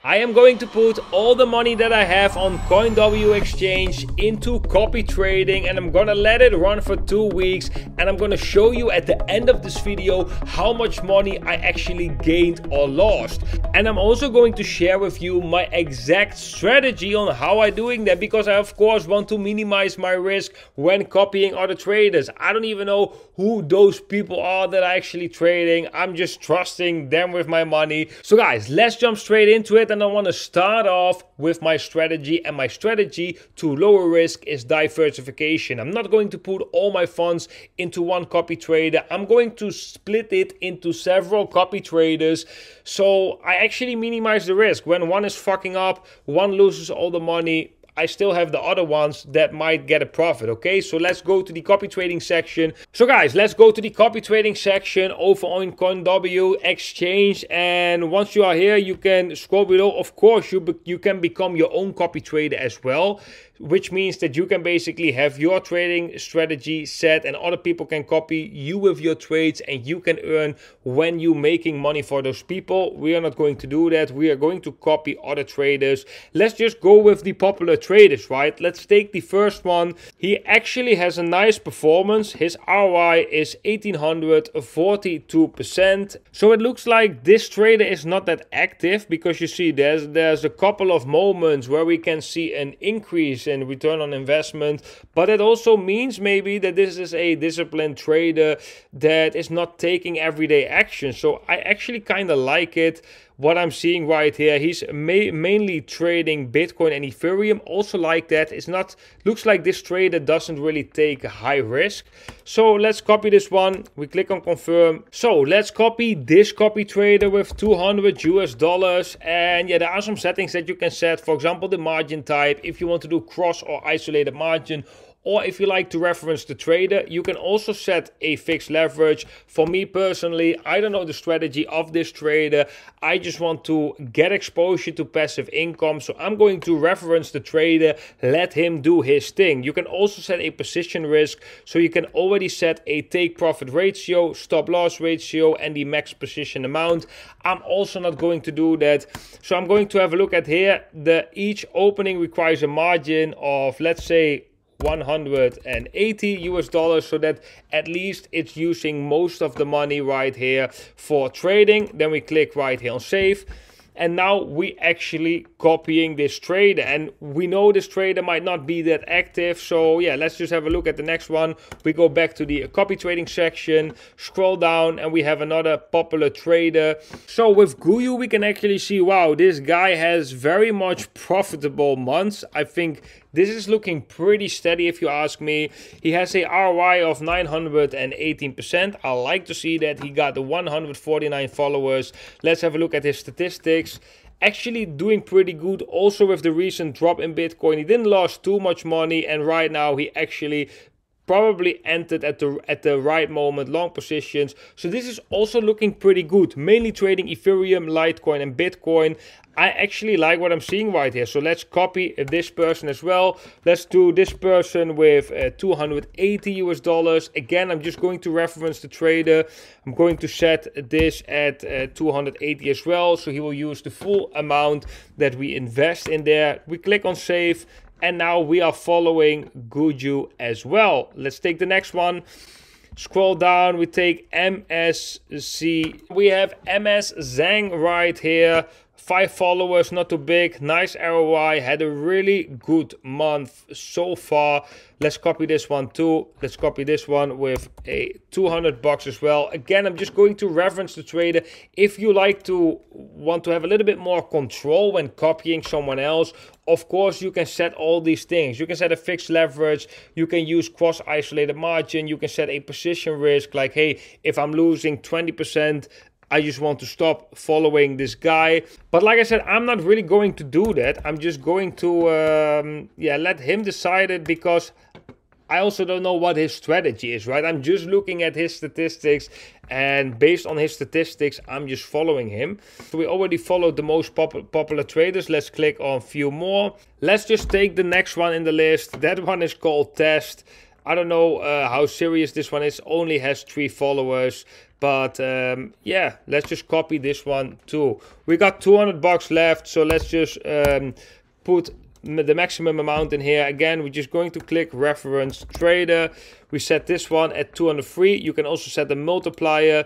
I am going to put all the money that I have on CoinW exchange into copy trading, and I'm gonna let it run for 2 weeks, and I'm gonna show you at the end of this video how much money I actually gained or lost. And I'm also going to share with you my exact strategy on how I'm doing that, because I of course want to minimize my risk when copying other traders. I don't even know who those people are that are actually trading. I'm just trusting them with my money. So guys, let's jump straight into it. And I want to start off with my strategy, and my strategy to lower risk is diversification. I'm not going to put all my funds into one copy trader. I'm going to split it into several copy traders, so I actually minimize the risk. When one is fucking up, one loses all the money, I still have the other ones that might get a profit. Okay, so let's go to the copy trading section. So guys, let's go to the copy trading section over on CoinW exchange, and once you are here, you can scroll below. Of course, you can become your own copy trader as well, which means that you can basically have your trading strategy set and other people can copy you with your trades, and you can earn when you're making money for those people. We are not going to do that. We are going to copy other traders. Let's just go with the popular traders, right? Let's take the first one. He actually has a nice performance. His ROI is 1842%. So it looks like this trader is not that active, because you see there's a couple of moments where we can see an increase in return on investment, but it also means maybe that this is a disciplined trader that is not taking everyday action. So I actually kind of like it. What I'm seeing right here, he's mainly trading Bitcoin and Ethereum. Also like that. It's not, looks like this trader doesn't really take a high risk. So let's copy this one. We click on confirm. So let's copy this copy trader with $200 US. And yeah, there are some settings that you can set. For example, the margin type, if you want to do cross or isolated margin, or if you like to reference the trader. You can also set a fixed leverage. For me personally, I don't know the strategy of this trader. I just want to get exposure to passive income. So I'm going to reference the trader, let him do his thing. You can also set a position risk. So you can already set a take profit ratio, stop loss ratio, and the max position amount. I'm also not going to do that. So I'm going to have a look at here. Each opening requires a margin of, let's say, $180 US, so that at least it's using most of the money right here for trading. Then we click right here on save. And now we actually copying this trader, and we know this trader might not be that active. So yeah, let's just have a look at the next one. We go back to the copy trading section, scroll down, and we have another popular trader. So with Guyu, we can actually see, wow, this guy has very much profitable months. I think this is looking pretty steady if you ask me. He has a ROI of 918%. I like to see that. He got the 149 followers. Let's have a look at his statistics. Actually doing pretty good. Also with the recent drop in Bitcoin, he didn't lose too much money, and right now he actually probably entered at the right moment, long positions. So this is also looking pretty good. Mainly trading Ethereum, Litecoin, and Bitcoin. I actually like what I'm seeing right here. So let's copy this person as well. Let's do this person with $280 US. Again, I'm just going to reference the trader. I'm going to set this at 280 as well. So he will use the full amount that we invest in there. We click on save. And now we are following Guyu as well. Let's take the next one. Scroll down, we take MSC. We have MS Zhang right here. 5 followers, not too big. Nice ROI. Had a really good month so far. Let's copy this one too. Let's copy this one with a $200 as well. Again, I'm just going to reference the trader. If you want to have a little bit more control when copying someone else, of course you can set all these things. You can set a fixed leverage. You can use cross isolated margin. You can set a position risk, like, hey, if I'm losing 20%, I just want to stop following this guy. But like I said, I'm not really going to do that. I'm just going to let him decide it, because I also don't know what his strategy is, right? I'm just looking at his statistics, and based on his statistics, I'm just following him. So we already followed the most popular traders. Let's click on few more. Let's just take the next one in the list. That one is called Test. I don't know how serious this one is, only has 3 followers. But yeah, let's just copy this one too. We got 200 bucks left, so let's just put the maximum amount in here. Again, we're just going to click reference trader. We set this one at 203. You can also set the multiplier,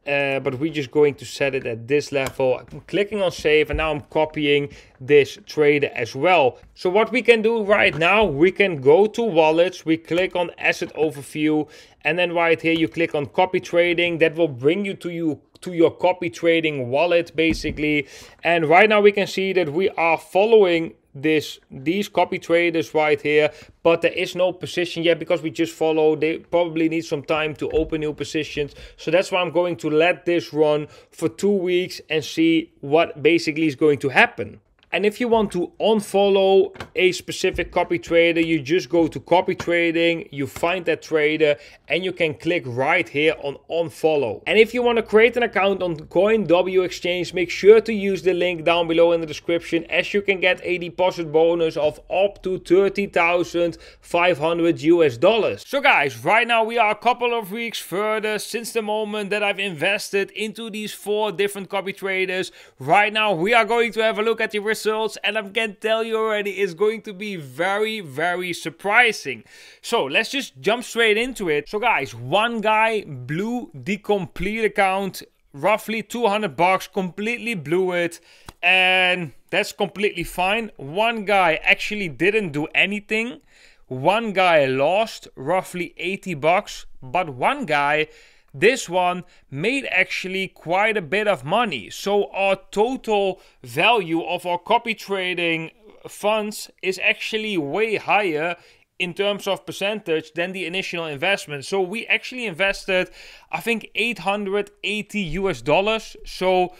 but we're just going to set it at this level. I'm clicking on save, and now I'm copying this trader as well. So what we can do right now, we can go to wallets, we click on asset overview, and then right here you click on copy trading. That will bring you to your copy trading wallet basically. And right now we can see that we are following these copy traders right here, but there is no position yet because we just follow. They probably need some time to open new positions, so that's why I'm going to let this run for 2 weeks and see what basically is going to happen. And if you want to unfollow a specific copy trader, you just go to copy trading, you find that trader, and you can click right here on unfollow. And if you want to create an account on CoinW exchange, make sure to use the link down below in the description, as you can get a deposit bonus of up to 30,500 US dollars. So guys, right now we are a couple of weeks further since the moment that I've invested into these 4 different copy traders. Right now we are going to have a look at the results, and I can tell you already it's going to be very, very surprising. So let's just jump straight into it. So guys, one guy blew the complete account, roughly 200 bucks, completely blew it, and that's completely fine. One guy actually didn't do anything. One guy lost roughly 80 bucks, but one guy, this one, made actually quite a bit of money. So our total value of our copy trading funds is actually way higher in terms of percentage than the initial investment. So we actually invested, I think, 880 US dollars. So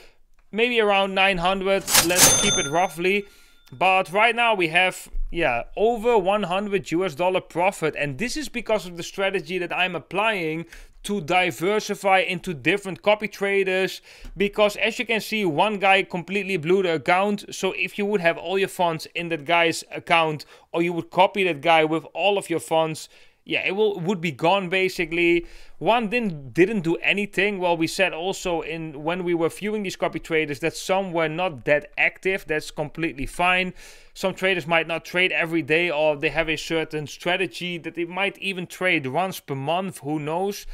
maybe around 900, let's keep it roughly. But right now we have, yeah, over 100 US dollar profit. And this is because of the strategy that I'm applying to diversify into different copy traders, because as you can see, one guy completely blew the account. So if you would have all your funds in that guy's account, or you would copy that guy with all of your funds, yeah, it would be gone basically. One didn't do anything. Well, we said also when we were viewing these copy traders that some were not that active. That's completely fine. Some traders might not trade every day, or they have a certain strategy that they might even trade once per month, who knows.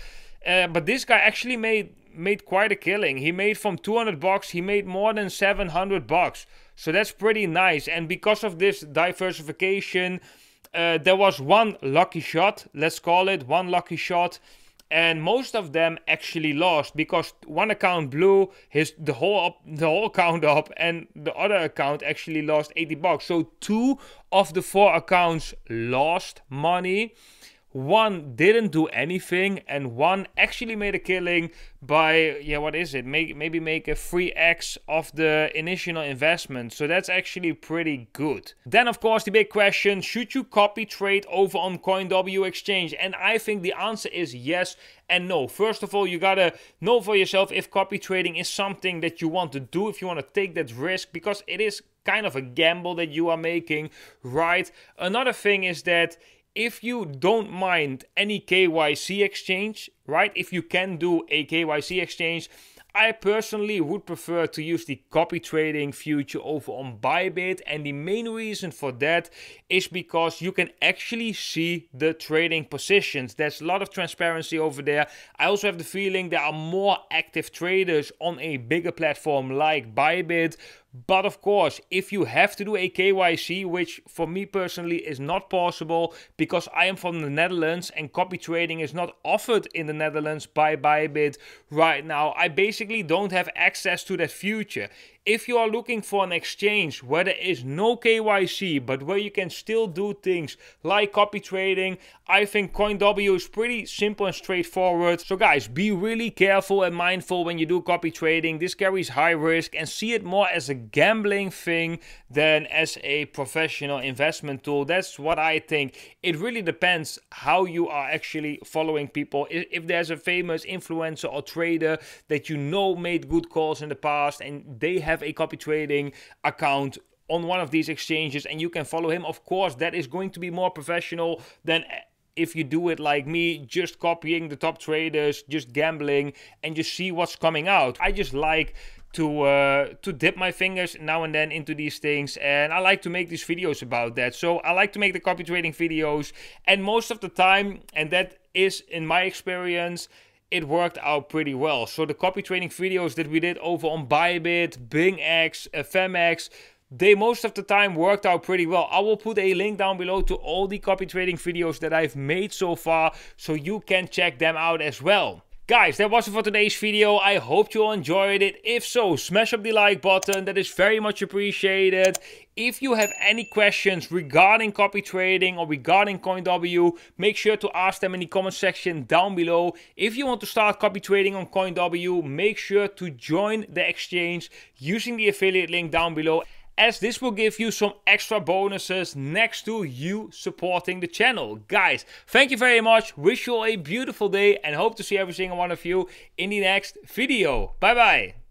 But this guy actually made quite a killing. He made from 200 bucks, he made more than 700 bucks. So that's pretty nice. And because of this diversification, there was one lucky shot, let's call it one lucky shot, and most of them actually lost because one account blew the whole account up, and the other account actually lost 80 bucks. So 2 of the 4 accounts lost money. One didn't do anything, and one actually made a killing by, yeah, what is it? Maybe make a 3x of the initial investment. So that's actually pretty good. Then, of course, the big question, should you copy trade over on CoinW exchange? And I think the answer is yes and no. First of all, you gotta know for yourself if copy trading is something that you want to do, if you want to take that risk, because it is kind of a gamble that you are making, right? Another thing is that if you don't mind any KYC exchange, right? If you can do a KYC exchange, I personally would prefer to use the copy trading future over on Bybit, and the main reason for that is because you can actually see the trading positions. There's a lot of transparency over there. I also have the feeling there are more active traders on a bigger platform like Bybit. But of course, if you have to do a KYC, which for me personally is not possible because I am from the Netherlands and copy trading is not offered in the Netherlands by Bybit right now, I basically don't have access to that future. If you are looking for an exchange where there is no KYC, but where you can still do things like copy trading, I think CoinW is pretty simple and straightforward. So guys, be really careful and mindful when you do copy trading. This carries high risk, and see it more as a gambling thing than as a professional investment tool. That's what I think. It really depends how you are actually following people. If there's a famous influencer or trader that you know made good calls in the past and they have a copy trading account on one of these exchanges and you can follow him, of course that is going to be more professional than if you do it like me, just copying the top traders, just gambling, and just see what's coming out. I just like to dip my fingers now and then into these things, and I like to make these videos about that. So I like to make the copy trading videos, and most of the time, and that is in my experience, it worked out pretty well. So the copy trading videos that we did over on Bybit, BingX, FMX, they most of the time worked out pretty well. I will put a link down below to all the copy trading videos that I've made so far, so you can check them out as well. Guys, that was it for today's video. I hope you enjoyed it. If so, smash up the like button. That is very much appreciated. If you have any questions regarding copy trading or regarding CoinW, make sure to ask them in the comment section down below. If you want to start copy trading on CoinW, make sure to join the exchange using the affiliate link down below, as this will give you some extra bonuses next to you supporting the channel. Guys, thank you very much. Wish you all a beautiful day and hope to see every single one of you in the next video. Bye bye.